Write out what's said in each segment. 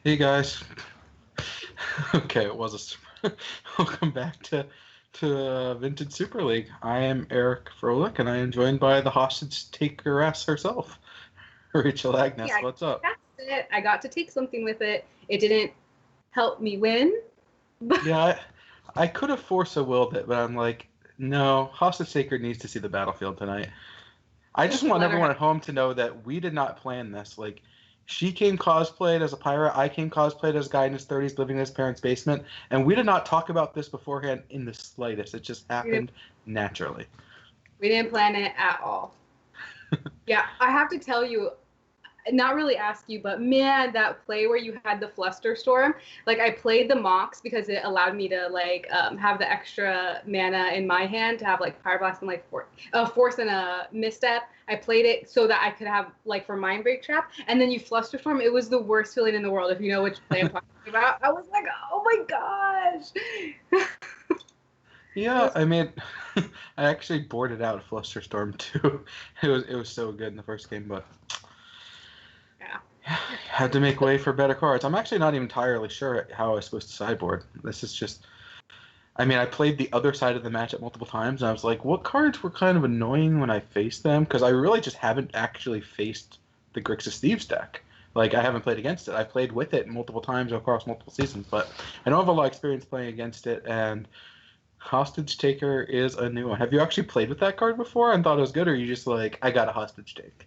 Hey guys. Okay, it was a welcome back to Vintage Super League. I am Eric Froelich, and I am joined by the hostage takeress herself, Rachel Agnes. Yeah, What's up? that's it. I got to take something with it. It didn't help me win, but Yeah, I could have force a willed it, but I'm like, no, hostage taker needs to see the battlefield tonight. I just want let her everyone have. at home to know that we did not plan this. Like, she came cosplayed as a pirate. I came cosplayed as a guy in his 30s living in his parents' basement. And we did not talk about this beforehand in the slightest. It just We didn't, happened naturally. we didn't plan it at all. Yeah, I have to tell you, not really ask you, but man, that play where you had the fluster storm, like I played the mocks because it allowed me to have the extra mana in my hand to have like pyroblast and like force and a misstep. I played it so that I could have like for mind break trap, and then you fluster storm. It was the worst feeling in the world. If you know which play I'm talking about, I was like, oh my gosh. It Yeah, was I mean, I actually boarded out Flusterstorm too. It was so good in the first game, but yeah. yeah, had to make way for better cards. I'm actually not even entirely sure how I was supposed to sideboard. This is just I mean, I played the other side of the matchup multiple times, and I was like, what cards were kind of annoying when I faced them? Because I really just haven't actually faced the Grixis Thieves deck. Like, I haven't played against it. I've played with it multiple times across multiple seasons, but I don't have a lot of experience playing against it, and Hostage Taker is a new one. Have you actually played with that card before and thought it was good, or are you just like, I got a hostage take?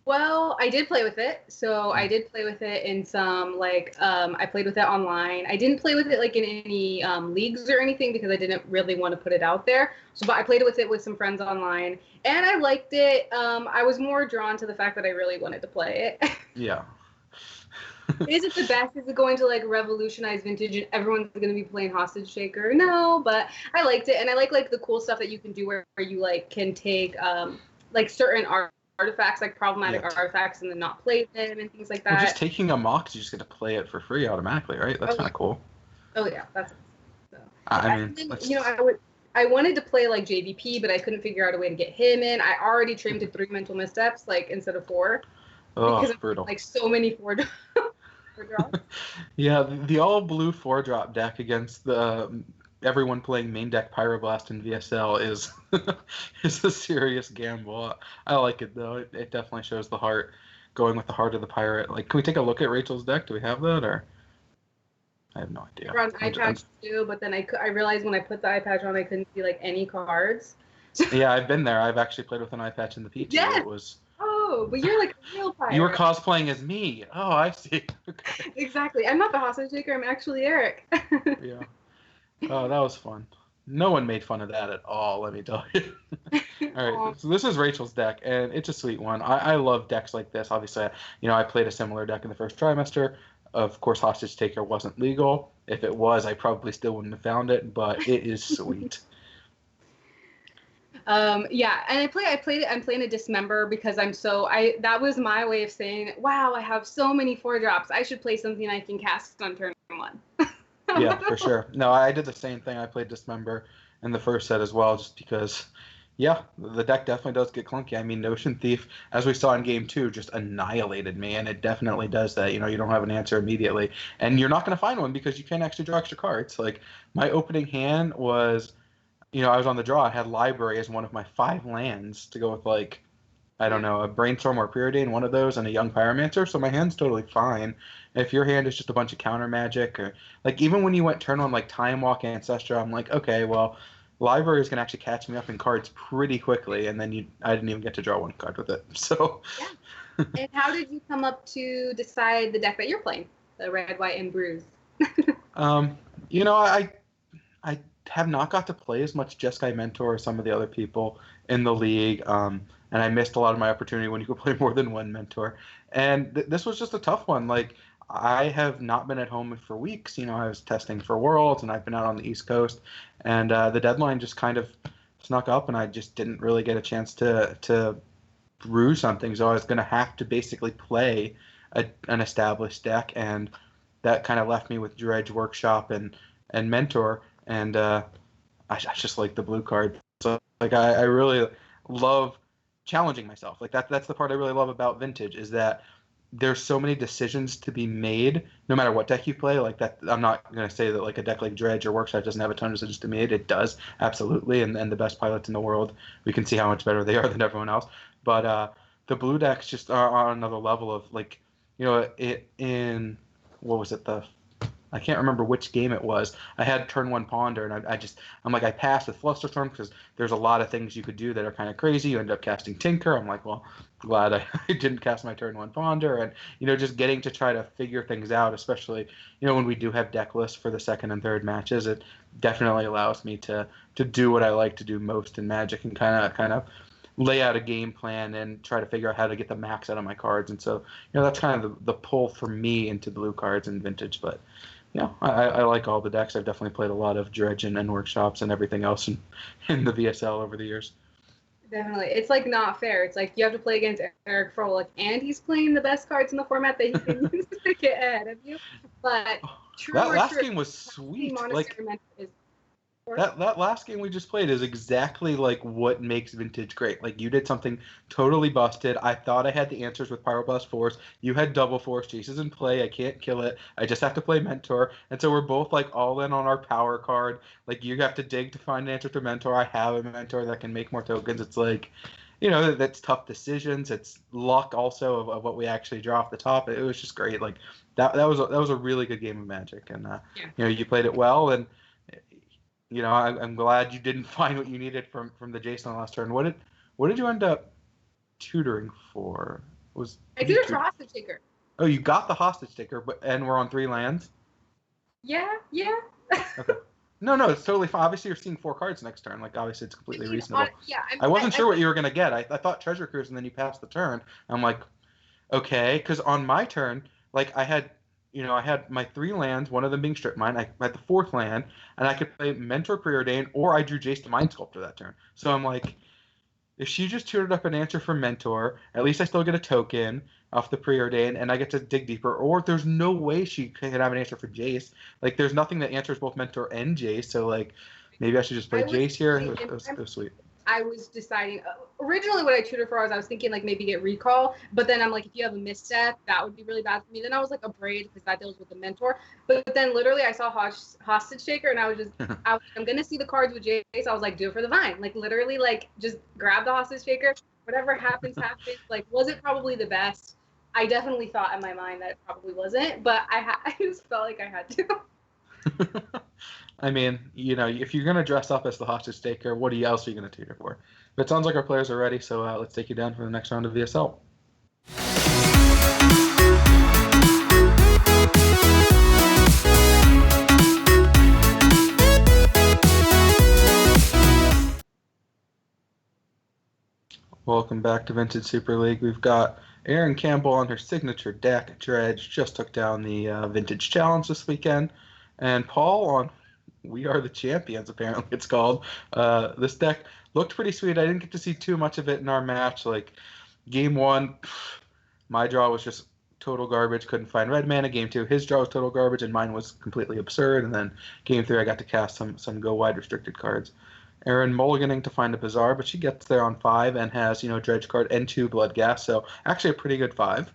Well, I did play with it. So I did play with it in some I played with it online. I didn't play with it like in any leagues or anything because I didn't really want to put it out there. So but I played with it with some friends online and I liked it. I was more drawn to the fact that I really wanted to play it. Yeah. Is it the best? Is it going to like revolutionize vintage and everyone's going to be playing hostage taker? No, but I liked it and I like the cool stuff that you can do where you like can take like certain artifacts, like Yeah. problematic artifacts, and then not play them and things like Well, just that. taking a mock, you just get to play it for free automatically, right? That's Oh kind yeah, of cool. oh yeah, that's awesome. So, I and mean, then that's I wanted to play like JVP, but I couldn't figure out a way to get him in. I already trimmed to 3 mental missteps, like instead of four, because oh, I'm brutal. like so many four draws. Yeah, the all blue four drop deck against the everyone playing main deck Pyroblast in VSL is is a serious gamble. I like it though. It definitely shows the heart, going with the heart of the pirate. Like, can we take a look at Rachel's deck? Do we have that, or I have no I idea. brought an eye patch too, but then I realized when I put the eye patch on, I couldn't see like any cards. Yeah, I've been there. I've actually played with an eye patch in the PT. It Yes. was Oh, but you're like a real you were pirate. cosplaying as me. Oh, I see. Okay. Exactly. I'm not the hostage taker. I'm actually Eric. Yeah. Oh, that was fun. No one made fun of that at all, let me tell you. All right, Aw. so this is Rachel's deck, and it's a sweet one. I love decks like this. Obviously, I played a similar deck in the first trimester. Of course, Hostage Taker wasn't legal. If it was, I probably still wouldn't have found it, but it is sweet. Yeah, and I played it. I'm playing a dismember because that was my way of saying, wow, I have so many four drops. I should play something I can cast on turn one. Yeah, for sure. No, I did the same thing. I played Dismember in the first set as well, just because, yeah, the deck definitely does get clunky. I mean, Notion Thief, as we saw in game two, just annihilated me, and it definitely does that. You don't have an answer immediately, and you're not going to find one because you can't actually draw extra cards. Like, my opening hand was, I was on the draw. I had Library as one of my 5 lands to go with, like, I don't Yeah. know, a Brainstorm or Preordain, one of those, and a Young Pyromancer, so my hand's totally fine. If your hand is just a bunch of counter magic, or like even when you went turn on like Time Walk Ancestor, I'm like, okay, well, Library is gonna actually catch me up in cards pretty quickly, and then I didn't even get to draw one card with it. So, Yeah. And how did you come up to decide the deck that you're playing, the red, white, and bruised? um, you know, I have not got to play as much Jeskai Mentor as some of the other people in the league, and I missed a lot of my opportunity when you could play more than one mentor. And this was just a tough one. Like, I have not been at home for weeks. I was testing for Worlds, and I've been out on the East Coast, and the deadline just kind of snuck up, and I just didn't really get a chance to brew something. So I was going to have to basically play an established deck, and that kind of left me with Dredge Workshop and Mentor, and I just like the blue card. So like I really love challenging myself. Like that's the part I really love about Vintage is that there's so many decisions to be made no matter what deck you play. Like that, I'm not going to say that like a deck like Dredge or Workshop doesn't have a ton of decisions to be made. It does, absolutely, and the best pilots in the world, we can see how much better they are than everyone else. But the blue decks just are on another level of like, in what was it, I can't remember which game it was. I had turn one Ponder, and I'm like, I passed with Flusterstorm because there's a lot of things you could do that are kind of crazy. You end up casting Tinker. I'm like, well, glad I didn't cast my turn one Ponder. And, just getting to try to figure things out, especially, when we do have deck lists for the second and third matches, it definitely allows me to do what I like to do most in Magic and kind of lay out a game plan and try to figure out how to get the max out of my cards. And so, that's kind of the pull for me into blue cards in Vintage. But yeah, I like all the decks. I've definitely played a lot of Dredge and Workshops and everything else in the VSL over the years. Definitely. It's like not fair. It's like you have to play against Eric Froelich, and he's playing the best cards in the format that he can use to get ahead of you. But that last game was sweet. Like, that last game we just played is exactly like what makes Vintage great. Like, you did something totally busted. I thought I had the answers with Pyroblast Force. You had Double Force. Jace is in play. I can't kill it. I just have to play Mentor. And so we're both like all in on our power card. Like, you have to dig to find an answer to Mentor. I have a Mentor that can make more tokens. It's like, that's tough decisions. It's luck also of what we actually draw off the top. It was just great. Like, that was a really good game of Magic. And you played it well. And I'm glad you didn't find what you needed from the Jason last turn. What did you end up tutoring for? I tutored for Hostage Taker. Oh, you got the Hostage Taker, and we're on 3 lands? Yeah. Okay. No, it's totally fine. Obviously, you're seeing 4 cards next turn. Like, obviously, it's completely reasonable. I wasn't sure what you were going to get. I thought Treasure Cruise, and then you passed the turn. I'm like, okay, because on my turn, like, I had my 3 lands, one of them being Strip Mine. I had the 4th land, and I could play Mentor Preordain, or I drew Jace the Mind Sculptor that turn. So I'm like, if she just tutored up an answer for Mentor, at least I still get a token off the Preordain, and I get to dig deeper. Or there's no way she could have an answer for Jace. Like, there's nothing that answers both Mentor and Jace, so, like, maybe I should just play Jace here. It was sweet. I was deciding originally what I tutored for. I was thinking like maybe get Recall, but then I'm like, if you have a misstep, that would be really bad for me. Then I was like Abrade because that deals with the Mentor. But then literally I saw Hostage Taker, and I was just I'm gonna see the cards with Jace. I was like, do it for the Vine. Like, literally, like, just grab the Hostage Taker. Whatever happens, happens. Like, was it probably the best? I definitely thought in my mind that it probably wasn't, but I just felt like I had to. I mean, if you're going to dress up as the Hostage Taker, what else are you going to tutor for? But it sounds like our players are ready, so let's take you down for the next round of VSL. Welcome back to Vintage Super League. We've got Erin Campbell on her signature deck. Dredge just took down the Vintage Challenge this weekend. And Paul on We Are the Champions, apparently it's called. This deck looked pretty sweet. I didn't get to see too much of it in our match. Like, game 1, my draw was just total garbage. Couldn't find red mana. Game 2, his draw was total garbage, and mine was completely absurd. And then game 3, I got to cast some go wide restricted cards. Erin mulliganing to find a Bazaar, but she gets there on 5 and has, Dredge card and 2 Bloodghast. So actually a pretty good 5.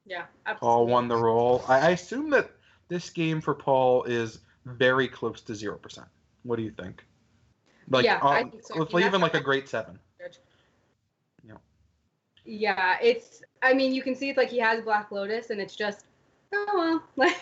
Yeah, absolutely. Paul won the roll. I assume that this game for Paul is very close to 0%. What do you think? Like, yeah, I think so. Even like a great 7. Yeah, it's. I mean, you can see it's like he has Black Lotus, and it's just, oh well.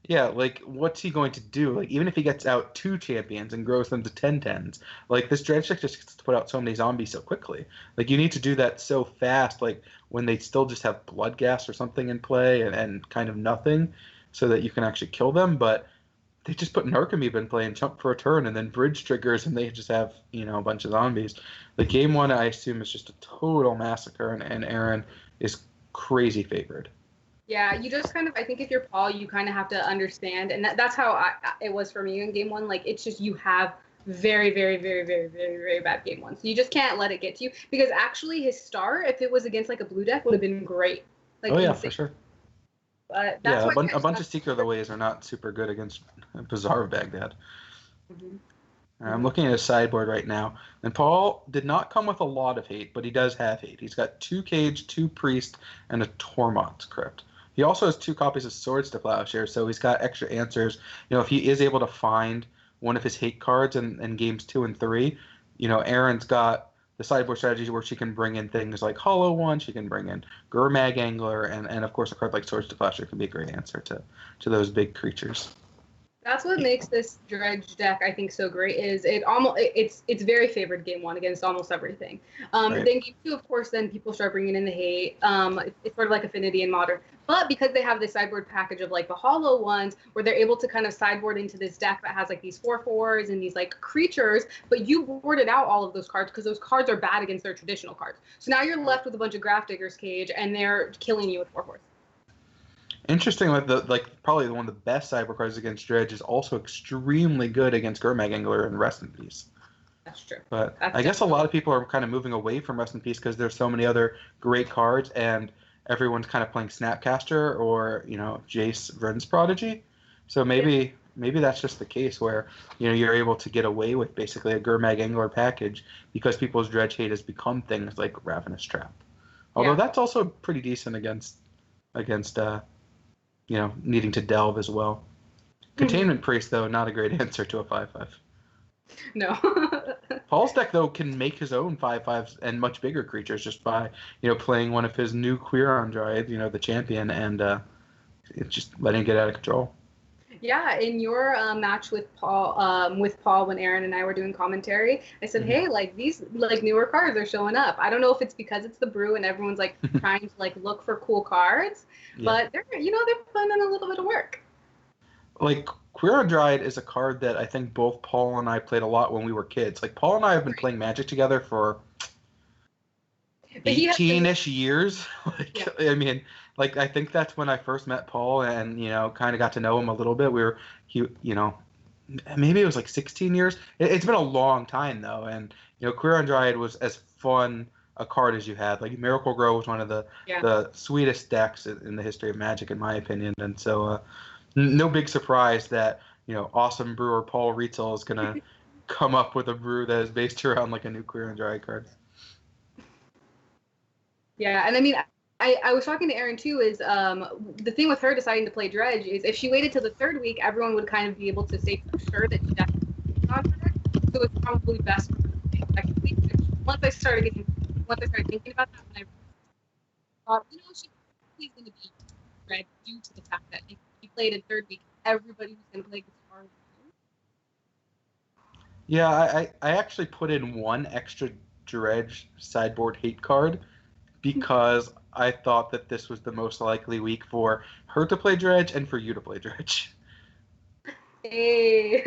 Yeah, like, what's he going to do? Like, even if he gets out 2 champions and grows them to 10/10s, like, this Dredge deck just gets to put out so many zombies so quickly. Like, you need to do that so fast, like, when they still just have Bloodghast or something in play and kind of nothing, so that you can actually kill them. But they just put Narcomoeba in play and chump for a turn, and then bridge triggers, and they just have, a bunch of zombies. The game 1, I assume, is just a total massacre, and Erin is crazy favored. Yeah, you just kind of, I think if you're Paul, you kind of have to understand, and that's how it was for me in game 1. Like, it's just, you have very, very, very, very, very, very bad game 1. So you just can't let it get to you, because actually his start, if it was against like a blue deck, would have been great. Like, oh yeah, insane. For sure. But that's a bunch of Seeker of the Ways are not super good against Bazaar of Baghdad. Mm-hmm. I'm looking at his sideboard right now, and Paul did not come with a lot of hate, but he does have hate. He's got 2 Cage, 2 Priest, and a Tormont Crypt. He also has 2 copies of Swords to Plowshare, so he's got extra answers. If he is able to find one of his hate cards in games 2 and 3, Erin's got the sideboard strategy where she can bring in things like Hollow One, she can bring in Gurmag Angler, and of course a card like Swords to Plowshare can be a great answer to those big creatures. That's what makes this dredge deck, I think, so great. Is it's very favored game 1 against almost everything. Right. Then game 2, of course, then people start bringing in the hate. It's sort of like Affinity and Modern, but because they have this sideboard package of like the Hollow Ones, where they're able to kind of sideboard into this deck that has like these 4/4s and these like creatures, but you boarded out all of those cards because those cards are bad against their traditional cards. So now you're left with a bunch of Grafdigger's Cage, and they're killing you with 4/4s. Interesting, probably one of the best cyber cards against Dredge is also extremely good against Gurmag Angler and Rest in Peace. That's true. But I guess a lot of people are kind of moving away from Rest in Peace because there's so many other great cards, and everyone's kind of playing Snapcaster or Jace Vryn's Prodigy. So maybe that's just the case where you're able to get away with basically a Gurmag Angler package because people's Dredge hate has become things like Ravenous Trap. Although that's also pretty decent against needing to delve as well. Containment Priest, though, not a great answer to a 5/5. No. Paul's deck, though, can make his own 5/5s and much bigger creatures just by, playing one of his new Quirion Dryad, the champion, and it's just letting it get out of control. Yeah, in your match with Paul, when Aaron and I were doing commentary, I said, hey, like these like newer cards are showing up. I don't know if it's because it's the brew and everyone's like trying to like look for cool cards, but they're putting in a little bit of work. Like Quirion Dryad is a card that I think both Paul and I played a lot when we were kids. Like Paul and I have been playing Magic together for 18-ish years. I mean, like I think that's when I first met Paul and kind of got to know him a little bit. Maybe it was like 16 years. It's been a long time though, and Quirion Dryad was as fun a card as you had. Like Miracle Grow was one of the sweetest decks in the history of Magic, in my opinion, and so no big surprise that awesome brewer Paul Rietzl is gonna come up with a brew that is based around like a new Quirion Dryad card. Yeah, and I mean, I was talking to Erin too, is the thing with her deciding to play Dredge is if she waited till the 3rd week, everyone would kind of be able to say for sure that she definitely on Dredge. So it's probably best for her to play second week. Once I started thinking about that, and I thought, she's going to be Dredge due to the fact that if she played in 3rd week, everybody was going to play this card. Yeah, I actually put in one extra Dredge sideboard hate card because I thought that this was the most likely week for her to play Dredge and for you to play Dredge. Hey.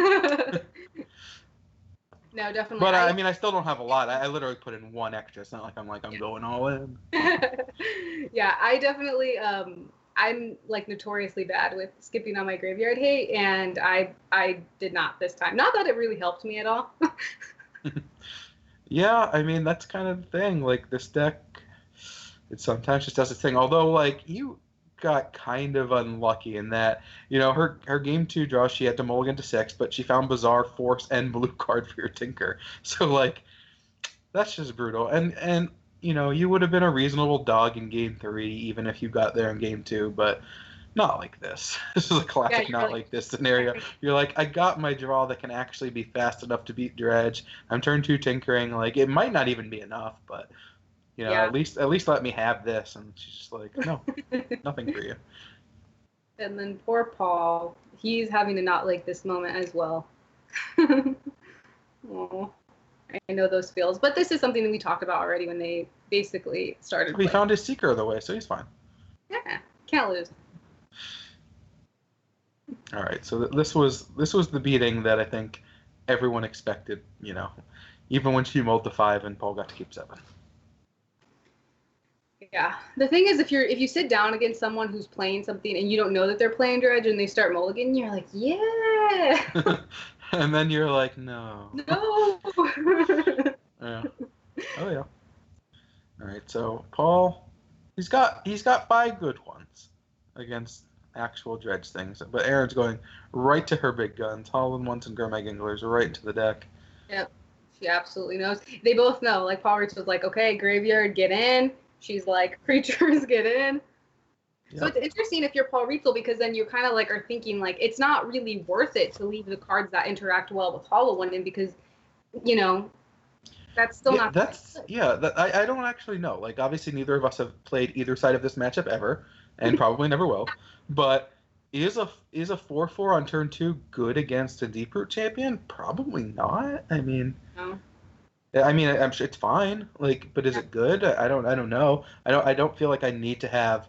No, definitely. But I mean, I still don't have a lot. I literally put in one extra. It's not like I'm going all in. Yeah, I definitely I'm like notoriously bad with skipping on my graveyard hate, and I did not this time. Not that it really helped me at all. Yeah, I mean that's kind of the thing. Like this deck, it sometimes just does its thing. Although like you got kind of unlucky in that her game 2 draw, she had to mulligan to 6, but she found Bizarre, Force, and blue card for your Tinker. So like that's just brutal. And you would have been a reasonable dog in game 3 even if you got there in game 2, but not like this. This is a classic like this scenario. You're like, I got my draw that can actually be fast enough to beat Dredge. I'm turn 2 tinkering. Like it might not even be enough, but at least let me have this. And she's just like, no, nothing for you. And then poor Paul, he's having to not like this moment as well. Oh, I know those feels, but this is something that we talked about already when they basically started. He found his Seeker of the Way, so he's fine. Yeah, can't lose. All right, so this was the beating that I think everyone expected. Even when she mulled to 5 and Paul got to keep 7. Yeah, the thing is, if you sit down against someone who's playing something and you don't know that they're playing Dredge and they start mulligan, you're like, yeah. And then you're like, no. No. Yeah. Oh yeah. All right, so Paul, he's got 5 good ones against actual Dredge things, but Erin's going right to her big guns, Holland ones and Gurmag Anglers right into the deck. Yep. She absolutely knows. They both know. Like Paul Rietzl was like, okay, graveyard, get in. She's like, creatures, get in. So Yep. it's interesting if you're Paul Rietzl because then you kind of like are thinking like it's not really worth it to leave the cards that interact well with Hollow One in because, you know, that's still Yeah, not that's good. yeah. I don't actually know. Like obviously neither of us have played either side of this matchup ever, and probably never will. But is a 4/4 on turn two good against a deep root champion? Probably not. No. I'm sure it's fine. Like, but is Yeah. it good? I don't know. I don't feel like I need to have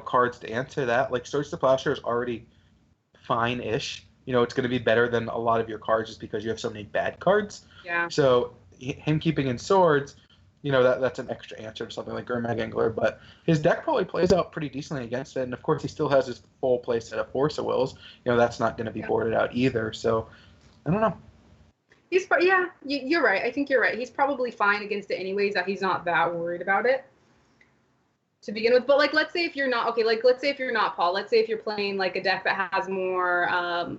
cards to answer that. Like Search the Plowshare is already fine-ish. It's going to be better than a lot of your cards just because you have so many bad cards. Yeah. So him keeping in swords, that's an extra answer to something like Gurmag Angler. But his deck probably plays out pretty decently against it, and of course he still has his full play set of Force of Wills. That's not going to be Yeah. boarded out either. So I don't know. Yeah, you're right. I think you're right. He's probably fine against it anyways. That he's not that worried about it to begin with. But like, let's say if you're not okay, like let's say if you're not Paul, let's say if you're playing like a deck that has more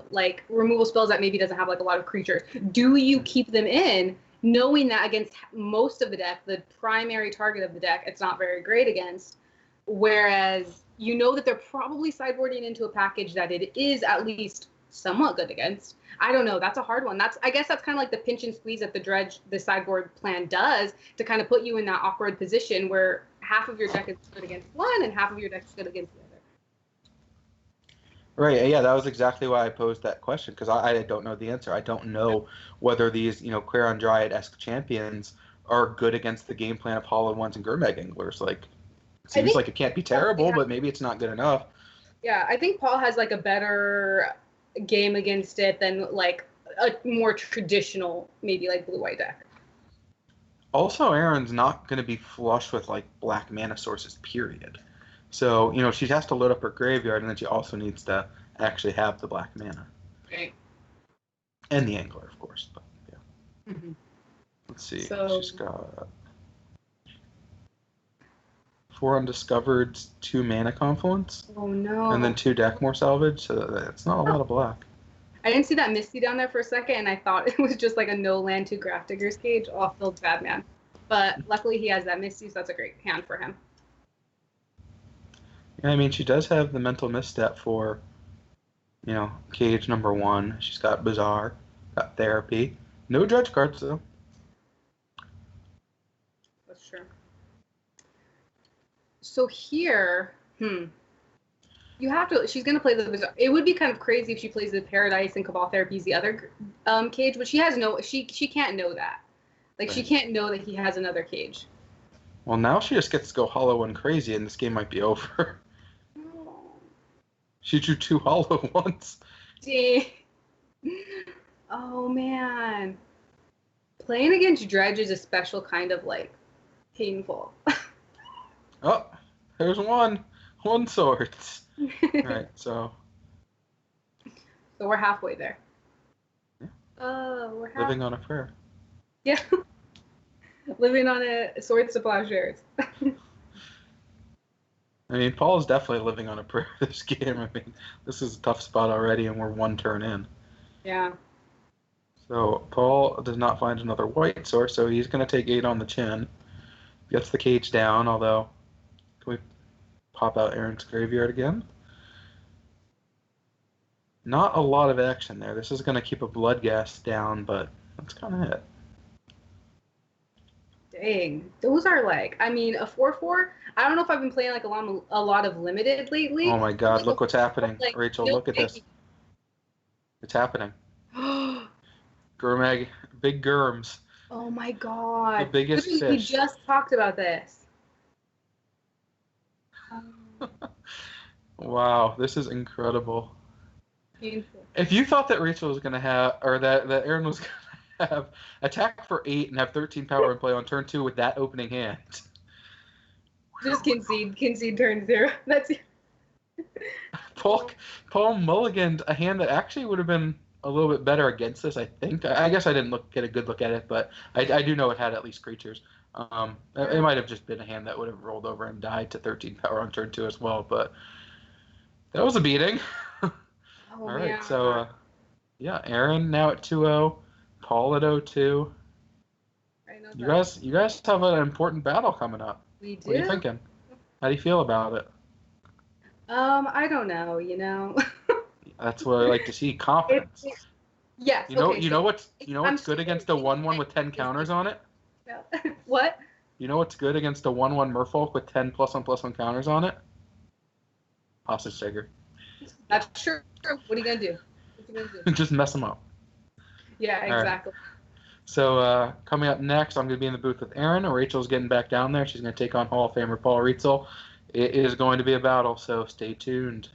like removal spells that maybe doesn't have like a lot of creatures, do you keep them in, knowing that against most of the deck, the primary target of the deck, it's not very great against, whereas you know that they're probably sideboarding into a package that it is at least somewhat good against. I don't know. That's a hard one. I guess that's kind of like the pinch and squeeze that the sideboard plan does to kind of put you in that awkward position where half of your deck is good against one and half of your deck is good against the other. Right. Yeah, that was exactly why I posed that question because I don't know the answer. I don't know whether these, Quarion Dryad-esque champions are good against the game plan of Hollow Ones and Gurmag Anglers. Like, it seems like it can't be terrible, but maybe it's not good enough. Yeah, I think Paul has like a better game against it than like a more traditional, maybe like blue-white deck. Also, Aaron's not going to be flush with like black mana sources, period. So, she has to load up her graveyard, and then she also needs to actually have the black mana. Right. And the Angler, of course. But yeah. Mm-hmm. Let's see. So, She's got 4 Undiscovered, 2 Mana Confluence. Oh no. And then 2 Deckmore Salvage, so that's not a lot of black. I didn't see that Misty down there for a second, and I thought it was just like a no land 2 Grafdigger's Cage. Oh, Phil's bad man. But luckily he has that Misty, so that's a great hand for him. Yeah, she does have the Mental Misstep for, Cage number 1. She's got Bazaar, got Therapy. No Dredge cards, though. That's true. So here, you have to. She's gonna play the Bazaar. It would be kind of crazy if she plays the Paradise and Cabal Therapy is the other cage, but she has no. She can't know that. Like, she can't know that he has another cage. Well, now she just gets to go Hollow One crazy, and this game might be over. She drew 2 Hollow Ones. Dang. Oh, man. Playing against Dredge is a special kind of, like, painful. Oh, there's one. 1 Swords. All right, so. So we're halfway there. Yeah. Oh, we're halfway. Living on a prayer. Yeah. Living on a Swords to Plowshares. Paul's definitely living on a prayer this game. This is a tough spot already, and we're 1 turn in. Yeah. So Paul does not find another white source, so he's going to take 8 on the chin. Gets the cage down, although, can we pop out Aaron's graveyard again? Not a lot of action there. This is going to keep a Bloodghast down, but that's kind of it. Dang. Those are like, a 4/4. I don't know if I've been playing like a lot of limited lately. Oh my god, look what's happening. Like, Rachel, look at this. It's happening. Gurmag, big Gurms. Oh my god. The biggest fish. We just talked about this. Wow, this is incredible. Painful. If you thought that Rachel was going to have, or that Aaron was going to have attack for 8 and have 13 power and play on turn 2 with that opening hand. Just concede turn 0. That's it. Paul mulliganed a hand that actually would have been a little bit better against this, I think. I guess I didn't get a good look at it, but I do know it had at least creatures. It might have just been a hand that would have rolled over and died to 13 power on turn 2 as well, but that was a beating. All right, so yeah, Aaron now at 2-0. Paul at 0-2. I know You guys have an important battle coming up. we do. What are you thinking? How do you feel about it? I don't know. That's what I like to see. Confidence. Yes. You know Okay, what's I'm good against a 1-1 with 10 counters on it? What? You know what's good against a 1-1 Merfolk with 10 +1/+1 counters on it? Hostage taker. That's true. What are you gonna do? Just mess them up. Yeah, exactly. Right. So coming up next, I'm going to be in the booth with Erin. Rachel's getting back down there. She's going to take on Hall of Famer Paul Rietzl. It is going to be a battle, so stay tuned.